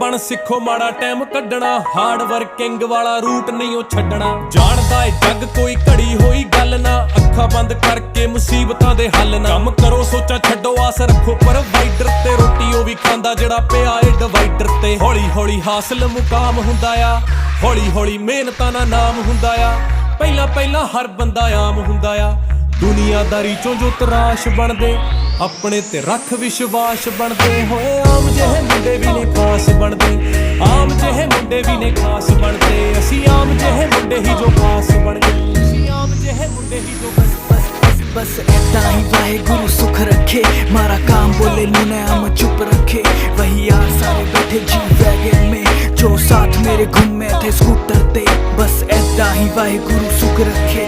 ਸਿਆਣਪਣ ਸਿੱਖੋ ਮਾੜਾ ਟਾਈਮ ਕੱਢਣਾ, ਹਾਰਡ ਵਰਕਿੰਗ ਵਾਲਾ ਰੂਟ ਨਹੀਂ ਉਹ ਛੱਡਣਾ। ਜਾਣਦਾ ਏ ਜੱਗ ਕੋਈ ਘੜੀ ਹੋਈ ਗੱਲ ਨਾ, ਅੱਖਾਂ ਬੰਦ ਕਰਕੇ ਮੁਸੀਬਤਾਂ ਦੇ ਹੱਲ ਨਾ। ਕੰਮ ਕਰੋ ਸੋਚਾਂ ਛੱਡੋ ਆਸ ਰੱਖੋ ਪ੍ਰੋਵਾਈਡਰ ਤੇ, ਰੋਟੀ ਉਹ ਵੀ ਖਾਂਦਾ ਜਿਹੜਾ ਪਿਆ ਏ ਡਿਵਾਈਡਰ ਤੇ। ਹੌਲੀ ਹੌਲੀ ਹਾਸਲ ਮੁਕਾਮ ਹੁੰਦਾ ਆ, ਹੌਲੀ ਹੌਲੀ ਮਿਹਨਤਾਂ ਨਾਲ ਨਾਮ ਹੁੰਦਾ ਆ। ਪਹਿਲਾਂ ਪਹਿਲਾਂ ਹਰ ਬੰਦਾ ਆਮ ਹੁੰਦਾ ਆ, ਦੁਨੀਆਦਾਰੀ ਚੋਂ ਜੋ ਤਰਾਸ਼ ਬਣਦੇ, ਆਪਣੇ ਤੇ ਰੱਖ ਵਿਸ਼ਵਾਸ ਬਣਦੇ। ਹੋਏ ਆਮ ਜਿਹੇ ਮੁੰਡੇ ਵੀ ਨੇ ਖਾਸ ਬਣਦੇ, ਆਮ ਜਿਹੇ ਮੁੰਡੇ ਵੀ ਨੇ ਖਾਸ ਬਣਦੇ। ਅਸੀਂ ਆਮ ਜਿਹੇ ਮੁੰਡੇ ਹੀ ਜੋ ਖਾਸ ਬਣ ਗਏ, ਅਸੀਂ ਆਮ ਜਿਹੇ ਮੁੰਡੇ ਹੀ ਜੋ बस ऐसा ही वाहेगुरु सुख रखे, मारा काम बोले मुने हम चुप रखे। वही यार सारे बैठे जी वैगन में, जो साथ मेरे घूमे थे स्कूटर ते। बस ऐसा ही वाहेगुरु सुख रखे,